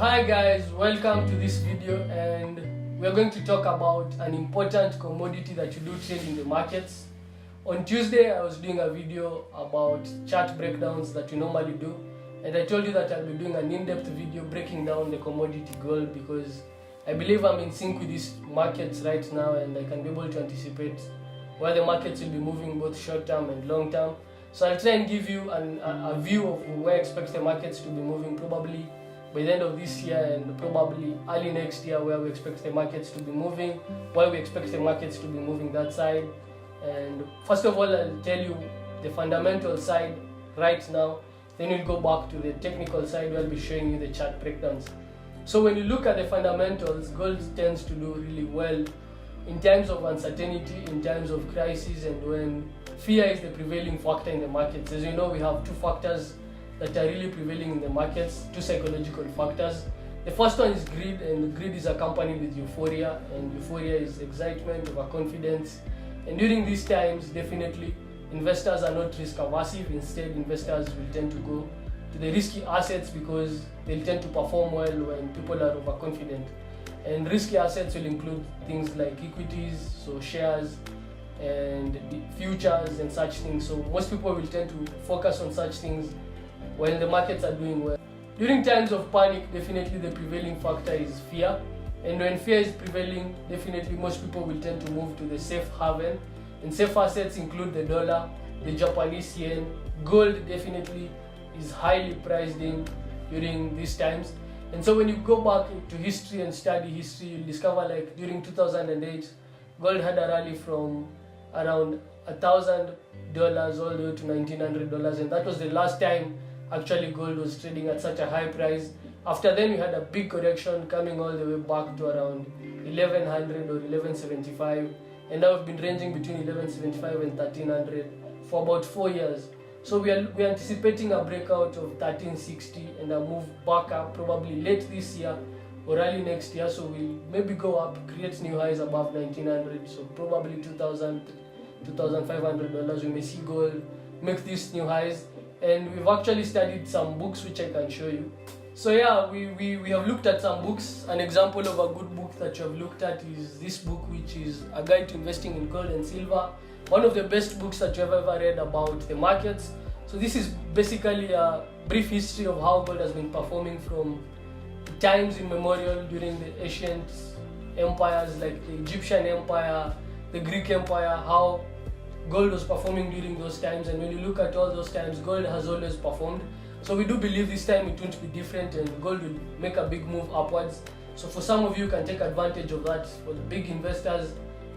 Hi guys, welcome to this video, and we're going to talk about an important commodity that you do trade in the markets. On Tuesday I was doing a video about chart breakdowns that we normally do, and I told you that I'll be doing an in-depth video breaking down the commodity gold because I believe I'm in sync with these markets right now and I can be able to anticipate where the markets will be moving both short-term and long-term. So I'll try and give you a view of where I expect the markets to be moving probably by the end of this year and probably early next year, where we expect the markets to be moving, why we expect the markets to be moving that side. And first of all, I'll tell you the fundamental side right now, then we'll go back to the technical side where I'll be showing you the chart breakdowns. So when you look at the fundamentals, gold tends to do really well in times of uncertainty, in times of crisis, and when fear is the prevailing factor in the markets. As you know, we have two factors that are really prevailing in the markets, two psychological factors. The first one is greed, and greed is accompanied with euphoria, and euphoria is excitement, overconfidence. And during these times, definitely investors are not risk aversive. Instead, investors will tend to go to the risky assets because they'll tend to perform well when people are overconfident. And risky assets will include things like equities, so shares and futures and such things. So most people will tend to focus on such things when the markets are doing well. During times of panic, definitely the prevailing factor is fear. And when fear is prevailing, definitely most people will tend to move to the safe haven. And safe assets include the dollar, the Japanese yen. Gold definitely is highly priced in during these times. And so when you go back to history and study history, you'll discover like during 2008, gold had a rally from around $1,000 all the way to $1,900, and that was the last time actually gold was trading at such a high price. After then we had a big correction coming all the way back to around 1100 or 1175, and now we've been ranging between 1175 and 1300 for about 4 years. So we're anticipating a breakout of 1360 and a move back up probably late this year or early next year. So we'll maybe go up, create new highs above 1900, so probably $2,500. We may see gold make these new highs, and we've actually studied some books which I can show you. So yeah, we have looked at some books. An example of a good book that you have looked at is this book, which is A Guide to Investing in Gold and Silver, one of the best books that you've ever read about the markets. So this is basically a brief history of how gold has been performing from times immemorial during the ancient empires like the Egyptian Empire, the Greek Empire, how gold was performing during those times. And when you look at all those times, gold has always performed. So we do believe this time it won't be different, and gold will make a big move upwards. So for some of you can take advantage of that. For the big investors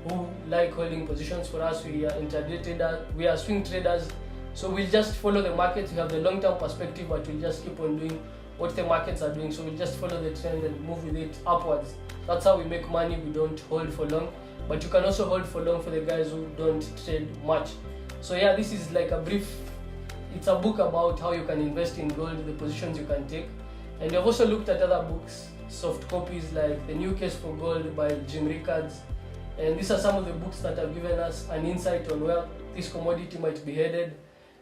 who like holding positions, for us, we are intraday traders, we are swing traders. So we'll just follow the markets. We have the long-term perspective, but we'll just keep on doing what the markets are doing. So we'll just follow the trend and move with it upwards. That's how we make money. We don't hold for long, but you can also hold for long for the guys who don't trade much. So yeah, this is like a brief, it's a book about how you can invest in gold, the positions you can take. And we've also looked at other books, soft copies like The New Case for Gold by Jim Rickards. And these are some of the books that have given us an insight on where this commodity might be headed.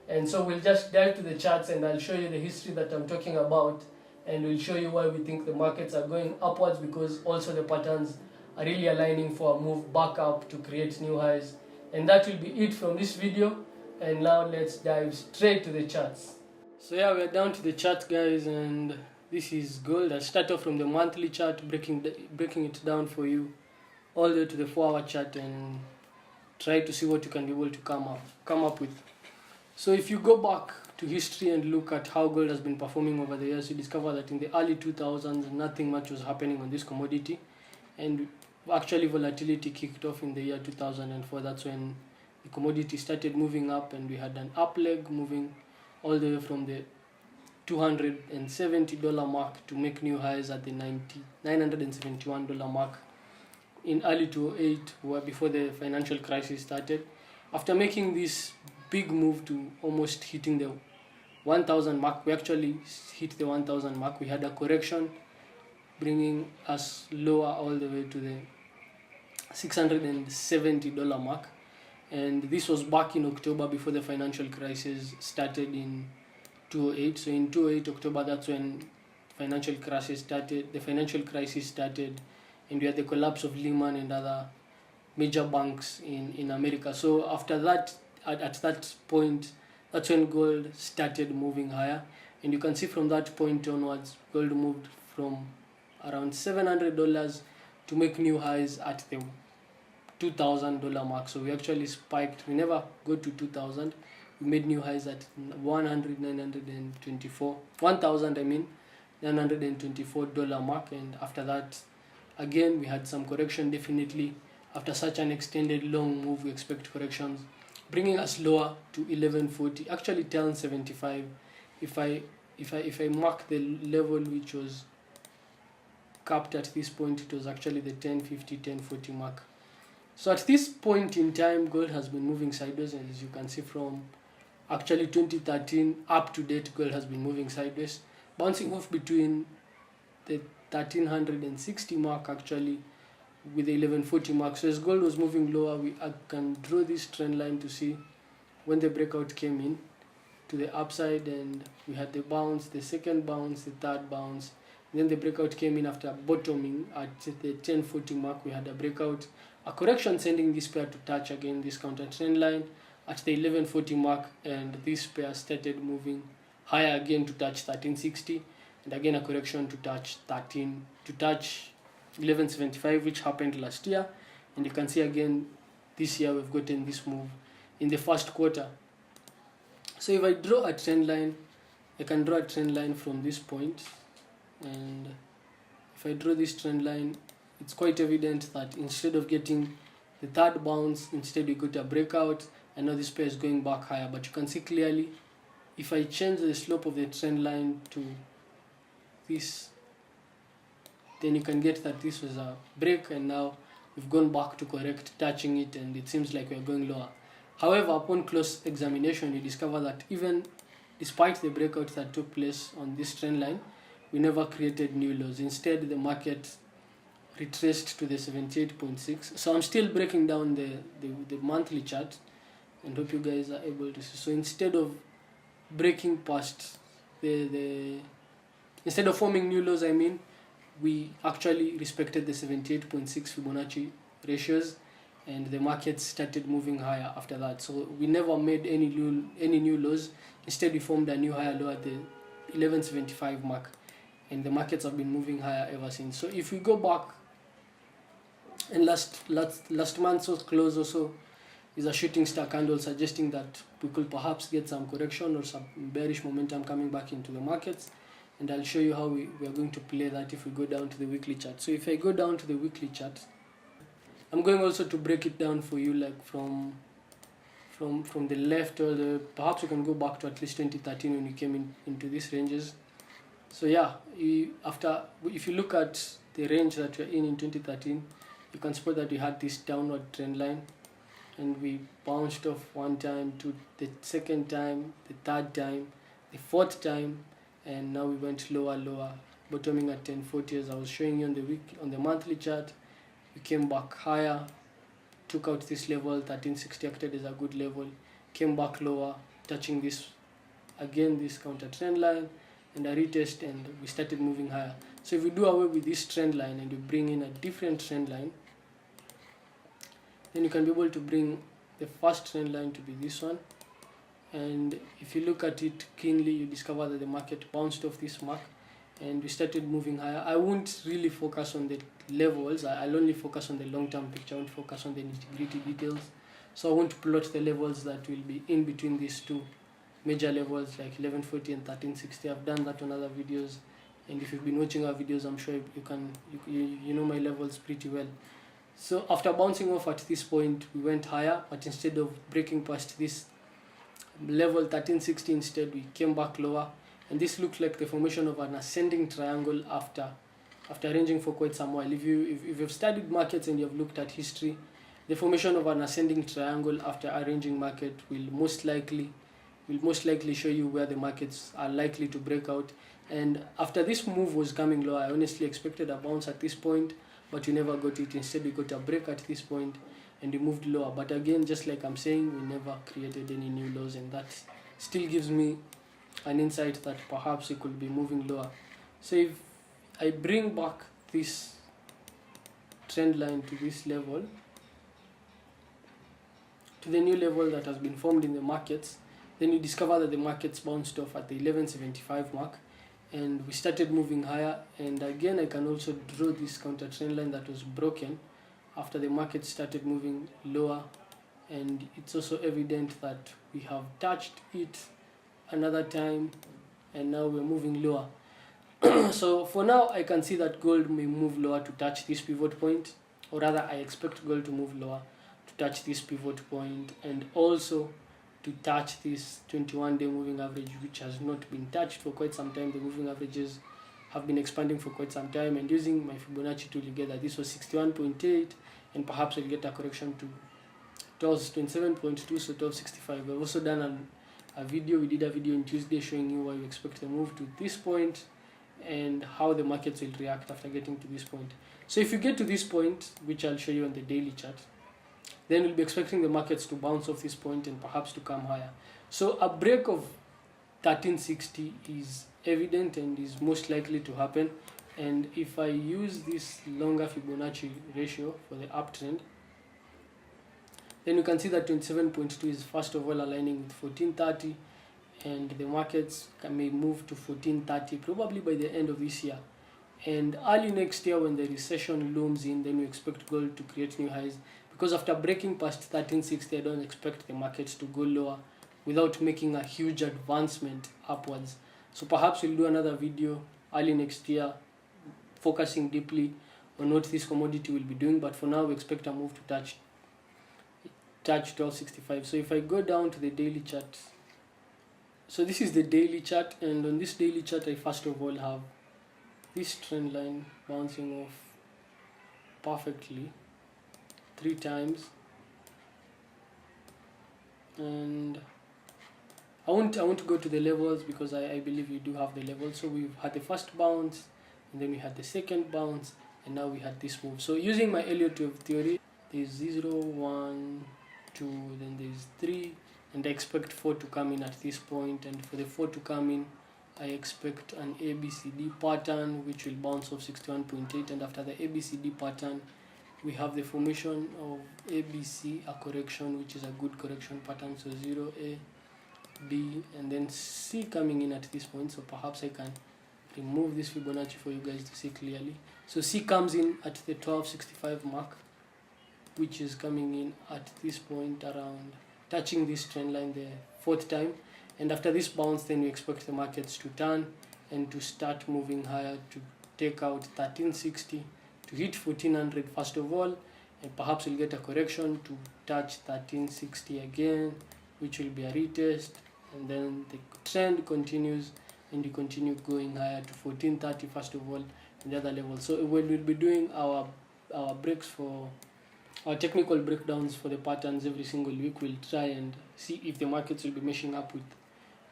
And so we'll just dive to the charts and I'll show you the history that I'm talking about, and we'll show you why we think the markets are going upwards, because also the patterns are really aligning for a move back up to create new highs. And that will be it from this video. And now let's dive straight to the charts. So yeah, we're down to the chart, guys, and this is gold. I'll start off from the monthly chart, breaking it down for you all the way to the 4-hour chart and try to see what you can be able to come up with. So if you go back to history and look at how gold has been performing over the years, you discover that in the early 2000s, nothing much was happening on this commodity. And actually volatility kicked off in the year 2004. That's when the commodity started moving up, and we had an up leg moving all the way from the $270 mark to make new highs at the $971 mark in early 2008, where before the financial crisis started. After making this big move to almost hitting the 1,000 mark, we actually hit the 1,000 mark. We had a correction bringing us lower all the way to the $670 mark, and this was back in October before the financial crisis started in 2008. So in 2008 October, that's when financial crisis started, and we had the collapse of Lehman and other major banks in America. So after that, at that point, that's when gold started moving higher. And you can see from that point onwards, gold moved from around $700 to make new highs at the $2,000 mark. So we actually spiked. We never go to 2,000. We made new highs at 1,924 $924 mark. And after that, again, we had some correction. Definitely, after such an extended long move, we expect corrections, bringing us lower to 1140. Actually, 1075. If I mark the level which was capped at this point, it was actually the 1050 1040 mark. So at this point in time, gold has been moving sideways, and as you can see from actually 2013 up to date, gold has been moving sideways, bouncing off between the 1360 mark actually with the 1140 mark. So as gold was moving lower, I can draw this trend line to see when the breakout came in to the upside, and we had the bounce, the second bounce, the third bounce. Then the breakout came in after bottoming at the 1040 mark. We had a breakout, a correction, sending this pair to touch again this counter trend line at the 1140 mark, and this pair started moving higher again to touch 1360, and again a correction to touch 1175, which happened last year. And you can see again this year we've gotten this move in the first quarter. So if I draw a trend line, I can draw a trend line from this point, and if I draw this trend line, it's quite evident that instead of getting the third bounce, instead we got a breakout, and now this pair is going back higher. But you can see clearly, if I change the slope of the trend line to this, then you can get that this was a break, and now we've gone back to correct, touching it, and it seems like we're going lower. However, upon close examination, you discover that even despite the breakout that took place on this trend line, we never created new lows. Instead, the market retraced to the 78.6. So I'm still breaking down the monthly chart, and hope you guys are able to see. So instead of breaking past instead of forming new lows, we actually respected the 78.6 Fibonacci ratios, and the market started moving higher after that. So we never made any new lows. Instead, we formed a new higher low at the 1175 mark, and the markets have been moving higher ever since. So if we go back, and last month's close also is a shooting star candle, suggesting that we could perhaps get some correction or some bearish momentum coming back into the markets. And I'll show you how we are going to play that if we go down to the weekly chart. So if I go down to the weekly chart, I'm going also to break it down for you, like from the left, or perhaps you can go back to at least 2013 when you came into these ranges. So yeah, if you look at the range that we're in 2013, you can spot that we had this downward trend line, and we bounced off one time, to the second time, the third time, the fourth time, and now we went lower, bottoming at 1040 as I was showing you on the monthly chart. We came back higher, took out this level, 1360 acted as a good level, came back lower, touching this counter trend line, and a retest, and we started moving higher. So if we do away with this trend line and we bring in a different trend line, then you can be able to bring the first trend line to be this one. And if you look at it keenly, you discover that the market bounced off this mark, and we started moving higher. I won't really focus on the levels. I'll only focus on the long-term picture. I won't focus on the nitty-gritty details. So I won't plot the levels that will be in between these two major levels, like 1140 and 1360. I've done that on other videos, and if you've been watching our videos, I'm sure you know my levels pretty well. So after bouncing off at this point, we went higher, but instead of breaking past this level 1360, instead we came back lower, and this looks like the formation of an ascending triangle after ranging for quite some while. If you've studied markets and you've looked at history, the formation of an ascending triangle after a ranging market will most likely show you where the markets are likely to break out. And after this move was coming low, I honestly expected a bounce at this point, but we never got it. Instead, we got a break at this point, and we moved lower. But again, just like I'm saying, we never created any new lows, and that still gives me an insight that perhaps it could be moving lower. So if I bring back this trend line to this level, to the new level that has been formed in the markets, then you discover that the markets bounced off at the 1175 mark, and we started moving higher. And again, I can also draw this counter trend line that was broken after the market started moving lower, and it's also evident that we have touched it another time, and now we're moving lower. So for now, I can see that gold may move lower to touch this pivot point, or rather I expect gold to move lower to touch this pivot point, and also to touch this 21-day moving average, which has not been touched for quite some time. The moving averages have been expanding for quite some time, and using my Fibonacci tool, you get that this was 61.8, and perhaps I'll get a correction to 27.2, so 1265. We've also done a video. We did a video on Tuesday showing you why we expect the move to this point and how the markets will react after getting to this point. So if you get to this point, which I'll show you on the daily chart, then we'll be expecting the markets to bounce off this point and perhaps to come higher. So a break of 1360 is evident and is most likely to happen. And if I use this longer Fibonacci ratio for the uptrend, then you can see that 27.2 is first of all aligning with 1430, and the markets may move to 1430 probably by the end of this year. And early next year, when the recession looms in, then we expect gold to create new highs, because after breaking past 1360, I don't expect the markets to go lower without making a huge advancement upwards. So perhaps we'll do another video early next year focusing deeply on what this commodity will be doing, but for now we expect a move to touch 1265. So if I go down to the daily chart, so this is the daily chart, and on this daily chart I first of all have this trend line bouncing off perfectly 3 times, and I won't go to the levels because I believe you do have the levels. So we've had the first bounce, and then we had the second bounce, and now we had this move. So using my Elliott wave theory, there's 0, 1, 2, then there's 3, and I expect 4 to come in at this point. And for the 4 to come in, I expect an ABCD pattern which will bounce off 61.8, and after the ABCD pattern we have the formation of ABC, a correction, which is a good correction pattern. So 0, A, B, and then C coming in at this point. So perhaps I can remove this Fibonacci for you guys to see clearly. So C comes in at the 1265 mark, which is coming in at this point around touching this trend line the 4th time. And after this bounce, then we expect the markets to turn and to start moving higher to take out 1360, to hit 1400 first of all, and perhaps we'll get a correction to touch 1360 again, which will be a retest, and then the trend continues and you continue going higher to 1430 first of all, and the other level. So we'll be doing our breaks for our technical breakdowns for the patterns every single week. We'll try and see if the markets will be meshing up with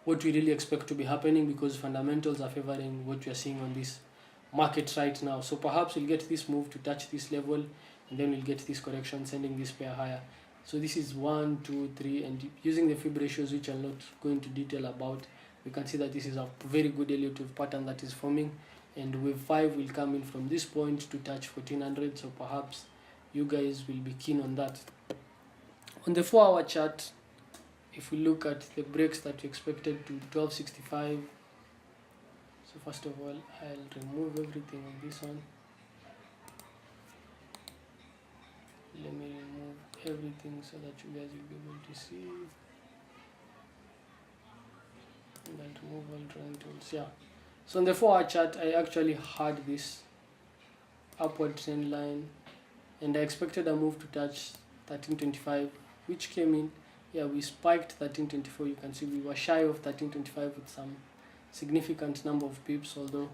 what we really expect to be happening, because fundamentals are favoring what we are seeing on this market right now. So perhaps we'll get this move to touch this level, and then we'll get this correction sending this pair higher. So this is 1, 2, 3, and using the fib ratios, which I'm not going to detail about, we can see that this is a very good Elliott wave pattern that is forming, and wave 5 will come in from this point to touch 1400. So perhaps you guys will be keen on that. On the 4-hour chart, if we look at the breaks that we expected to 1265, so first of all I'll remove everything on this one. Let me remove everything so that you guys will be able to see. And I'll remove all drawing tools. Yeah. So on the 4-hour chart, I actually had this upward trend line, and I expected a move to touch 1325, which came in. Yeah, we spiked 1324. You can see we were shy of 1325 with some significant number of pips, although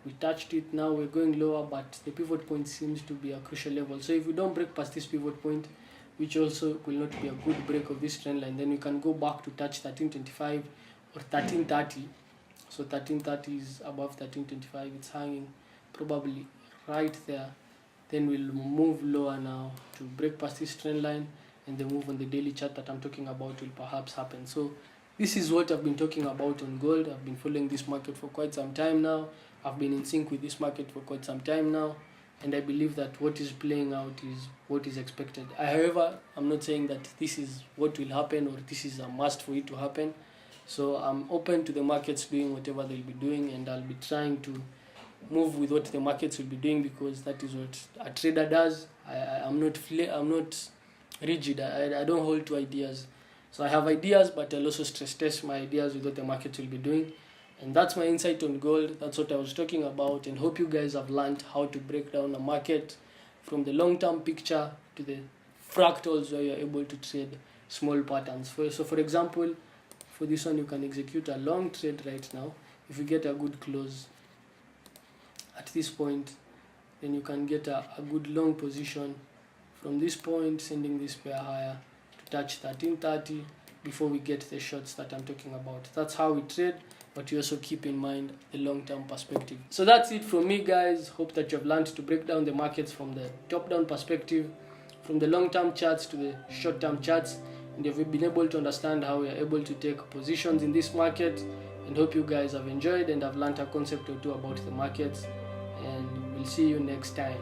we touched it. Now we're going lower, but the pivot point seems to be a crucial level. So if we don't break past this pivot point, which also will not be a good break of this trend line, then we can go back to touch 1325 or 1330. So 1330 is above 1325. It's hanging probably right there. Then we'll move lower now to break past this trend line, and the move on the daily chart that I'm talking about will perhaps happen. So this is what I've been talking about on gold. I've been following this market for quite some time now. I've been in sync with this market for quite some time now, and I believe that what is playing out is what is expected. However, I'm not saying that this is what will happen or this is a must for it to happen. So I'm open to the markets doing whatever they'll be doing, and I'll be trying to move with what the markets will be doing, because that is what a trader does. I'm not rigid. I don't hold to ideas. So I have ideas, but I'll also stress test my ideas with what the market will be doing. And that's my insight on gold. That's what I was talking about, and hope you guys have learned how to break down a market from the long-term picture to the fractals, where you're able to trade small patterns. So for example, for this one, you can execute a long trade right now. If you get a good close at this point, then you can get a good long position from this point, sending this pair higher to touch 1330 before we get the shots that I'm talking about. That's how we trade, but you also keep in mind the long-term perspective. So that's it from me, guys. Hope that you've learned to break down the markets from the top-down perspective, from the long-term charts to the short-term charts, and you've been able to understand how we are able to take positions in this market. And hope you guys have enjoyed and have learned a concept or two about the markets, and we'll see you next time.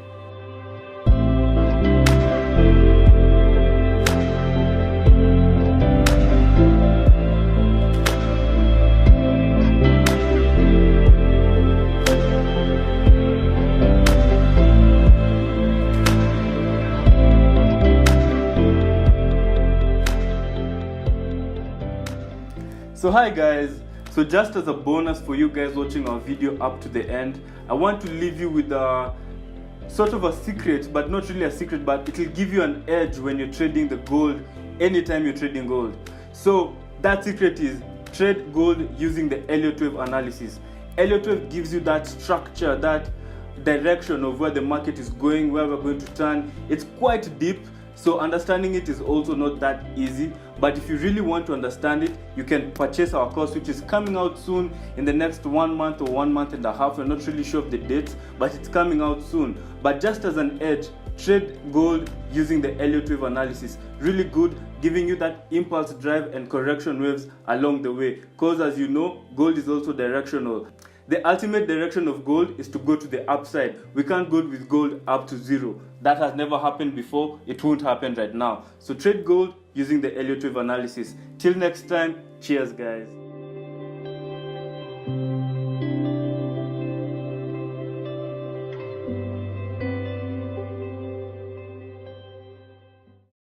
So hi guys, so just as a bonus for you guys watching our video up to the end, I want to leave you with a sort of a secret, but not really a secret, but it will give you an edge when you're trading the gold, anytime you're trading gold. So that secret is trade gold using the Elliott wave analysis. Elliott wave gives you that structure, that direction of where the market is going, where we're going to turn. It's quite deep, so understanding it is also not that easy. But if you really want to understand it, you can purchase our course, which is coming out soon in the next 1 month or 1 month and a half. We're not really sure of the dates, but it's coming out soon. But just as an edge, trade gold using the Elliott wave analysis. Really good, giving you that impulse drive and correction waves along the way. Because as you know, gold is also directional. The ultimate direction of gold is to go to the upside. We can't go with gold up to zero. That has never happened before. It won't happen right now. So trade gold using the Elliott wave analysis. Till next time, cheers guys.